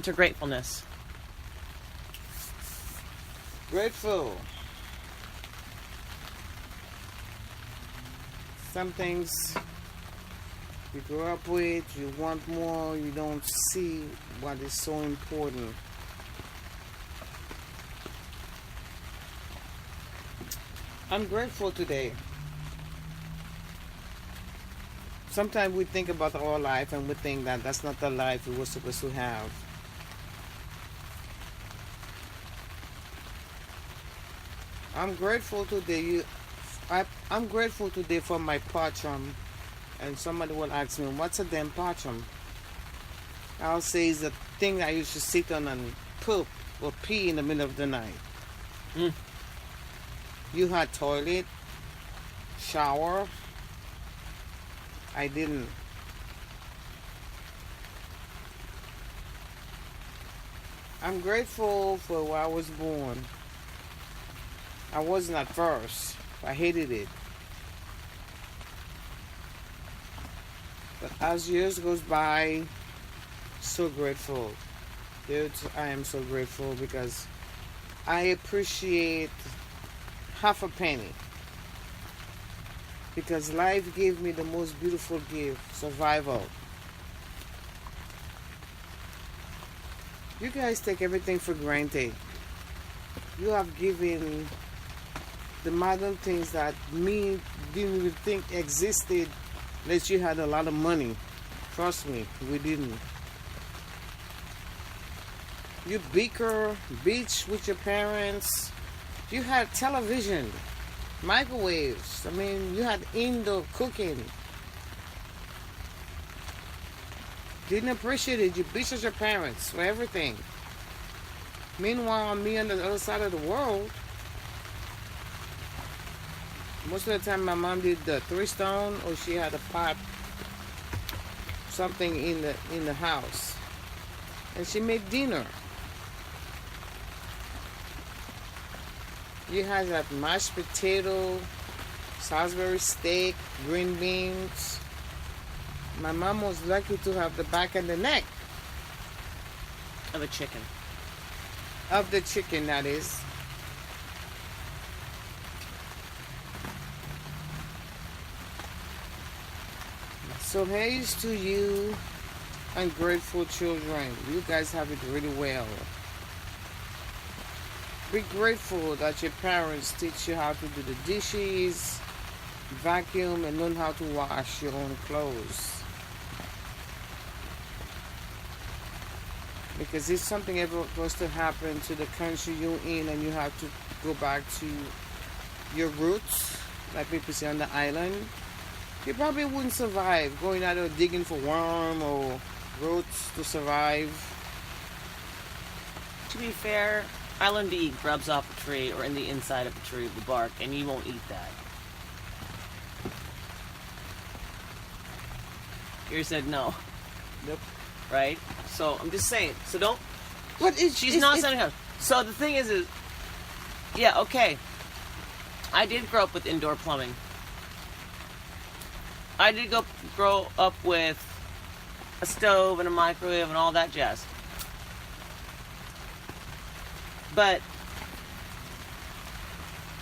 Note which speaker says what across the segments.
Speaker 1: To gratefulness.
Speaker 2: Grateful. Some things you grow up with, you want more, you don't see what is so important. I'm grateful today. Sometimes we think about our life and we think that that's not the life we were supposed to have. I'm grateful today. I'm grateful today for my patron. And somebody will ask me, what's a damn patron? I'll say it's the thing I used to sit on and poop or pee in the middle of the night. You had toilet, shower. I didn't. I'm grateful for where I was born. I wasn't at first. I hated it. But as years goes by, so grateful. Dude, I am so grateful because I appreciate half a penny. Because life gave me the most beautiful gift, survival. You guys take everything for granted. You have given the modern things that me didn't even think existed unless you had a lot of money. Trust me, we didn't. You beach with your parents. You had television, microwaves. I mean, you had indoor cooking. Didn't appreciate it. You beach with your parents for everything. Meanwhile, me on the other side of the world, most of the time my mom did the 3-stone or she had a pot, something in the house. And she made dinner. You had that mashed potato, Salisbury steak, green beans. My mom was lucky to have the back and the neck
Speaker 1: Of a chicken.
Speaker 2: of the chicken, that is. So here's to you, ungrateful children. You guys have it really well. Be grateful that your parents teach you how to do the dishes, vacuum, and learn how to wash your own clothes. Because if something ever was to happen to the country you're in and you have to go back to your roots, like people say on the island, you probably wouldn't survive going out there digging for worm or roots to survive.
Speaker 1: To be fair, I learned to eat grubs off a tree or in the inside of a tree, the bark, and you won't eat that. You said no.
Speaker 2: Nope.
Speaker 1: Right? So I'm just saying. So don't.
Speaker 2: But
Speaker 1: She's not sending her. So the thing is, yeah, okay. I did grow up with indoor plumbing. I did grow up with a stove and a microwave and all that jazz. But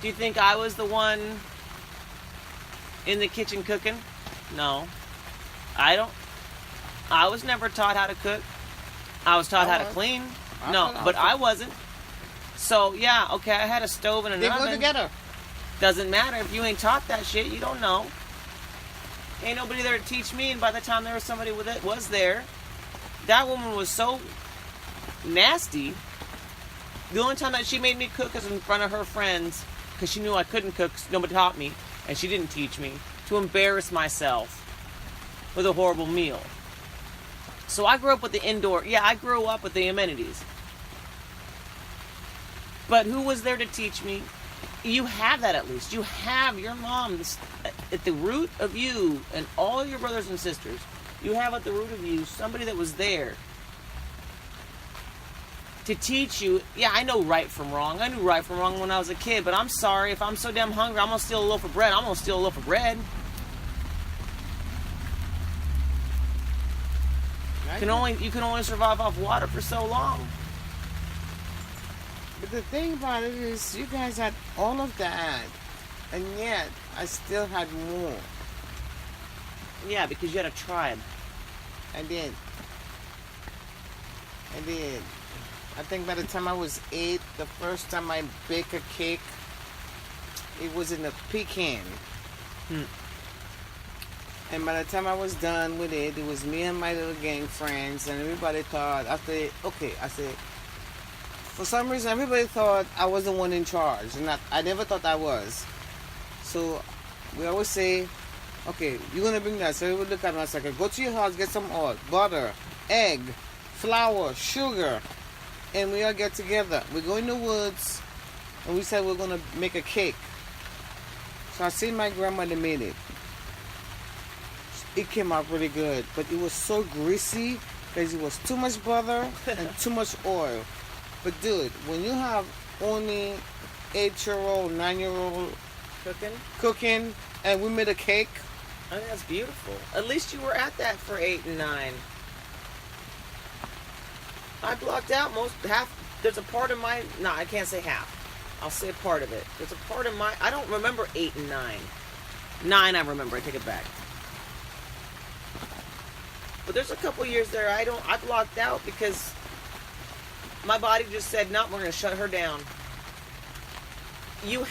Speaker 1: do you think I was the one in the kitchen cooking? No. I was never taught how to cook. I was taught how to clean. No, but I wasn't. So, yeah, okay, I had a stove and an oven.
Speaker 2: They go together.
Speaker 1: Doesn't matter. If you ain't taught that shit, you don't know. Ain't nobody there to teach me, and by the time there was somebody with it was there, that woman was so nasty. The only time that she made me cook was in front of her friends, because she knew I couldn't cook, because nobody taught me, and she didn't teach me, to embarrass myself with a horrible meal. So I grew up with the indoor, I grew up with the amenities. But who was there to teach me? You have that at least. You have your mom at the root of you and all your brothers and sisters. You have at the root of you somebody that was there to teach you. Yeah, I know right from wrong. I knew right from wrong when I was a kid, but I'm sorry. If I'm so damn hungry, I'm going to steal a loaf of bread. I'm going to steal a loaf of bread. You can only survive off water for so long.
Speaker 2: But the thing about it is, you guys had all of that, and yet I still had more.
Speaker 1: Yeah, because you had a tribe.
Speaker 2: I did. I think by the time I was 8, the first time I baked a cake, it was in a pecan. And by the time I was done with it, it was me and my little gang friends, and everybody thought, I said, for some reason, everybody thought I was the one in charge, and I never thought I was. So we always say, okay, you're going to bring that. So we would look at me and say, go to your house, get some oil, butter, egg, flour, sugar, and we all get together. We go in the woods, and we said we're going to make a cake. So I seen my grandmother made it. It came out really good, but it was so greasy because it was too much butter and too much oil. But dude, when you have only 8-year-old, 9-year-old cooking, and we made a cake.
Speaker 1: I think that's beautiful. At least you were at that for 8 and 9. I blocked out half. There's a part of my. No, I can't say half. I'll say a part of it. There's a part of my. I don't remember 8 and 9. 9, I remember. I take it back. But there's a couple years there I blocked out because my body just said, no, we're going to shut her down. You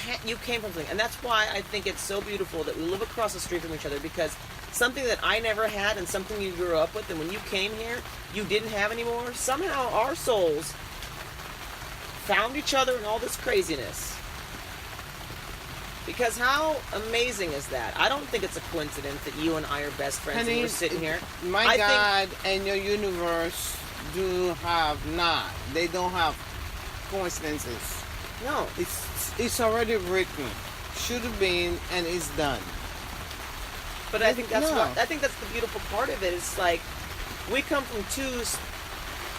Speaker 1: came from something. And that's why I think it's so beautiful that we live across the street from each other, because something that I never had and something you grew up with, and when you came here, you didn't have anymore. Somehow our souls found each other in all this craziness. Because how amazing is that? I don't think it's a coincidence that you and I are best friends.
Speaker 2: Honey,
Speaker 1: and we're sitting here.
Speaker 2: My God and your universe they don't have coincidences.
Speaker 1: No.
Speaker 2: It's already written. Should have been, and it's done.
Speaker 1: But I think that's the beautiful part of it. It's like we come from two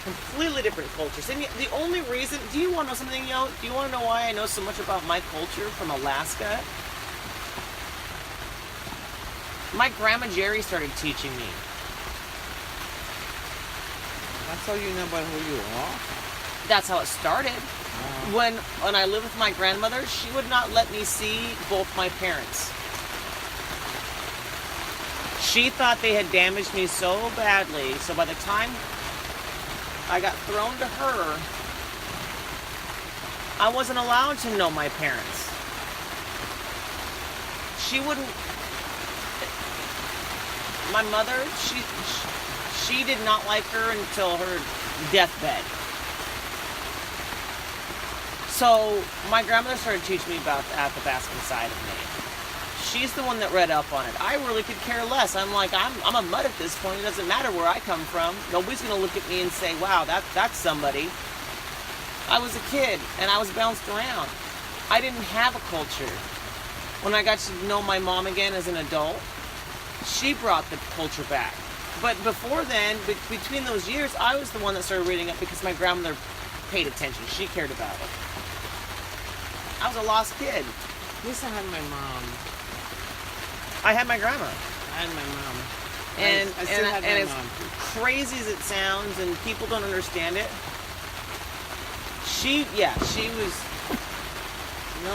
Speaker 1: completely different cultures. And the only reason, do you want to know something, yo? Do you want to know why I know so much about my culture from Alaska? My grandma Jerry started teaching me.
Speaker 2: That's how you know about who you are?
Speaker 1: That's how it started. When I lived with my grandmother, she would not let me see both my parents. She thought they had damaged me so badly, so by the time I got thrown to her, I wasn't allowed to know my parents. She wouldn't. My mother, she did not like her until her deathbed. So my grandmother started teaching me about the Athabascan side of me. She's the one that read up on it. I really could care less. I'm like, I'm a mutt at this point. It doesn't matter where I come from. Nobody's going to look at me and say, wow, that's somebody. I was a kid, and I was bounced around. I didn't have a culture. When I got to know my mom again as an adult, she brought the culture back. But before then, between those years, I was the one that started reading up because my grandmother paid attention. She cared about it. I was a lost kid.
Speaker 2: At least I had my mom.
Speaker 1: I had my grandma.
Speaker 2: I had my mom.
Speaker 1: And
Speaker 2: I still had my
Speaker 1: as
Speaker 2: mom.
Speaker 1: crazy as it sounds, and people don't understand it, she was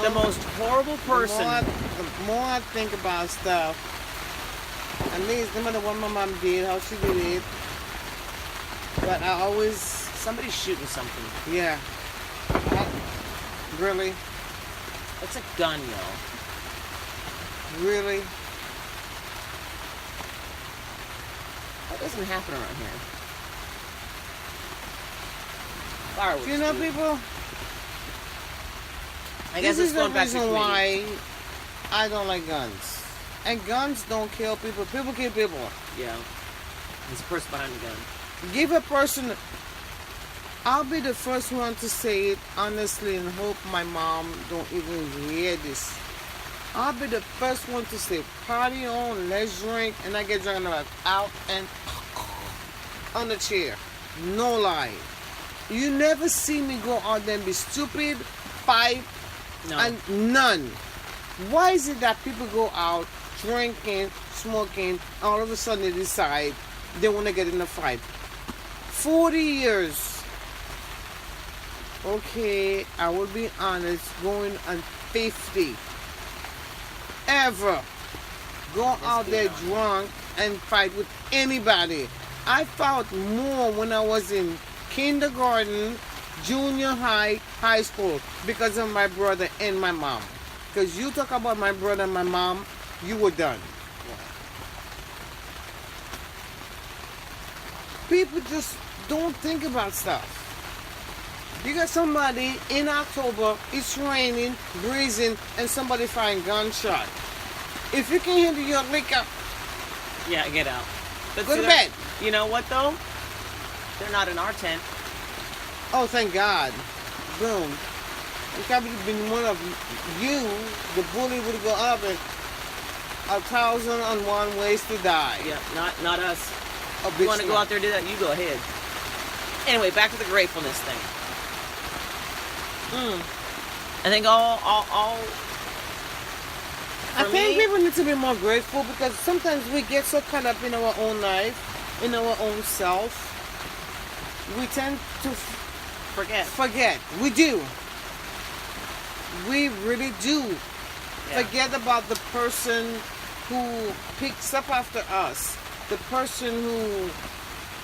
Speaker 1: the most horrible person.
Speaker 2: The more I think about stuff, at least no matter what my mom did, how she did it, but I always...
Speaker 1: Somebody's shooting something.
Speaker 2: Yeah. Really?
Speaker 1: It's a gun, yo.
Speaker 2: Really?
Speaker 1: That doesn't happen around here. Fireworks.
Speaker 2: You know, people?
Speaker 1: I guess
Speaker 2: this
Speaker 1: it's
Speaker 2: is the
Speaker 1: going back to
Speaker 2: reason why I don't like guns. And guns don't kill people. People kill people.
Speaker 1: Yeah. There's a person behind the gun.
Speaker 2: Give a person... I'll be the first one to say it honestly and hope my mom don't even hear this. I'll be the first one to say, party on, let's drink, and I get drunk and I'm like, out and on the chair. No lie. You never see me go out there and be stupid, fight, and none. Why is it that people go out drinking, smoking, and all of a sudden they decide they want to get in a fight? 40 years. Okay, I will be honest, going on 50. Ever go out there drunk and fight with anybody. I fought more when I was in kindergarten, junior high, high school because of my brother and my mom. Because you talk about my brother and my mom, you were done. People just don't think about stuff. You got somebody in October, it's raining, breezing, and somebody firing gunshot. If you can handle your liquor,
Speaker 1: yeah, get out. But
Speaker 2: go to bed.
Speaker 1: You know what though? They're not in our tent.
Speaker 2: Oh, thank God. Boom. It could have been one of you, the bully would go up and 1,001 ways to die.
Speaker 1: Yeah, not us.
Speaker 2: Oh,
Speaker 1: if you want to go out there and do that, you go ahead. Anyway, back to the gratefulness thing. I think
Speaker 2: I think people need to be more grateful because sometimes we get so caught up in our own life, in our own self. We tend to forget. We do. We really do.
Speaker 1: Yeah.
Speaker 2: Forget about the person who picks up after us, the person who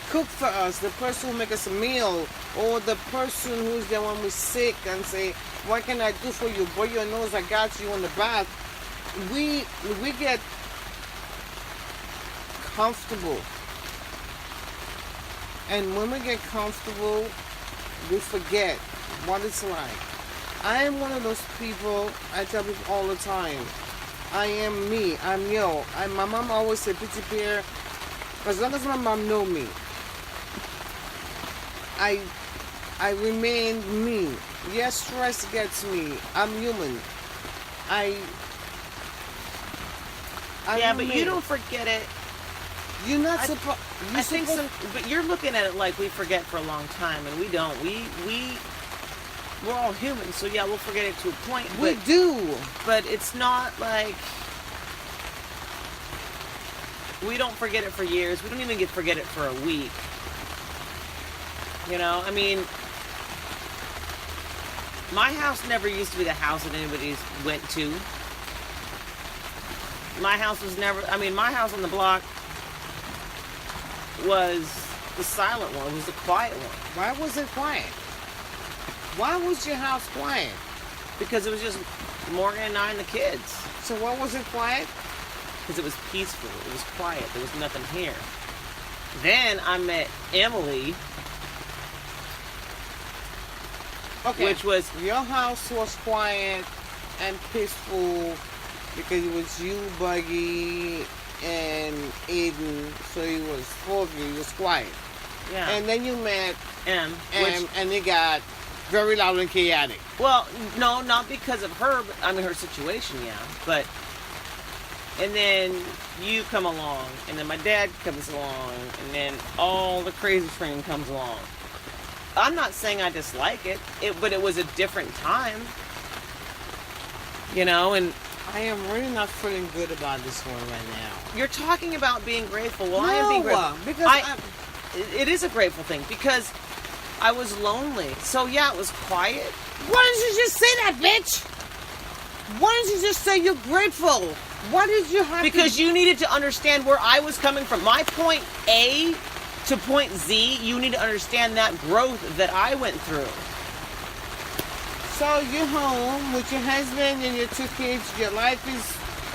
Speaker 2: cook for us, the person who make us a meal, or the person who's there when we're sick and say, what can I do for you? Boy, your nose, I got you in the bath. We get comfortable. And when we get comfortable, we forget what it's like. I am one of those people, I tell people all the time, I am me, I'm yo. My mom always said, Pitty Pear, as long as my mom know me, I remain me. Yes, stress gets me. I'm human.
Speaker 1: Yeah, but you don't forget it.
Speaker 2: You're not supposed.
Speaker 1: I think but you're looking at it like we forget for a long time, and we don't. We're all human, so yeah, we'll forget it to a point.
Speaker 2: We do,
Speaker 1: but it's not like we don't forget it for years. We don't even forget it for a week. You know, I mean, my house never used to be the house that anybody went to. My house was never, I mean, my house on the block was the silent one. It was the quiet one.
Speaker 2: Why was it quiet? Why was your house quiet?
Speaker 1: Because it was just Morgan and I and the kids.
Speaker 2: So why was it quiet?
Speaker 1: Because it was peaceful. It was quiet. There was nothing here. Then I met Emily.
Speaker 2: Okay.
Speaker 1: Which was...
Speaker 2: Your house was quiet and peaceful because it was you, Buggy, and Aiden. So it was four of you. It was quiet.
Speaker 1: Yeah.
Speaker 2: And then you met
Speaker 1: M,
Speaker 2: and it got very loud and chaotic.
Speaker 1: Well, no, not because of her, but, I mean, her situation, yeah. But, and then you come along, and then my dad comes along, and then all the crazy train comes along. I'm not saying I dislike it, but it was a different time. You know, and...
Speaker 2: I am really not feeling good about this one right now.
Speaker 1: You're talking about being grateful. Well,
Speaker 2: no,
Speaker 1: I am being grateful.
Speaker 2: Because
Speaker 1: it is a grateful thing, because I was lonely. So, yeah, it was quiet.
Speaker 2: Why didn't you just say that, bitch? Why didn't you just say you're grateful? Why did you have
Speaker 1: Because you needed to understand where I was coming from. My point A to point Z, you need to understand that growth that I went through.
Speaker 2: So you're home with your husband and your two kids. Your life is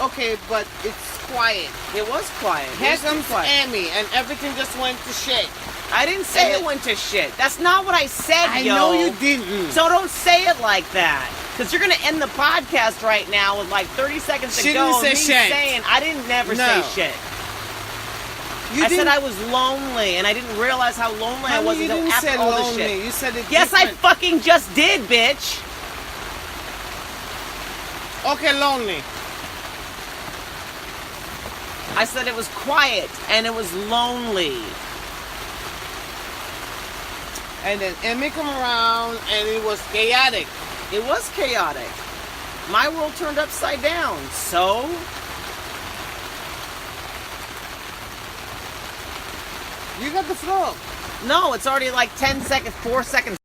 Speaker 2: okay, but it's quiet.
Speaker 1: It was quiet.
Speaker 2: Here comes Amy, and everything just went to shit.
Speaker 1: I didn't say it went to shit. That's not what I said,
Speaker 2: I know you didn't.
Speaker 1: So don't say it like that. Because you're going to end the podcast right now with like 30 seconds to go.
Speaker 2: Didn't say shit.
Speaker 1: Saying, I didn't never say shit. I said I was lonely, and I didn't realize how lonely I was until after all the shit.
Speaker 2: You said it
Speaker 1: Yes,
Speaker 2: different.
Speaker 1: I fucking just did, bitch.
Speaker 2: Okay, lonely.
Speaker 1: I said it was quiet, and it was lonely.
Speaker 2: And then Emmy come around, and it was chaotic.
Speaker 1: It was chaotic. My world turned upside down. So?
Speaker 2: You got the flow.
Speaker 1: No, it's already like 10 seconds, 4 seconds.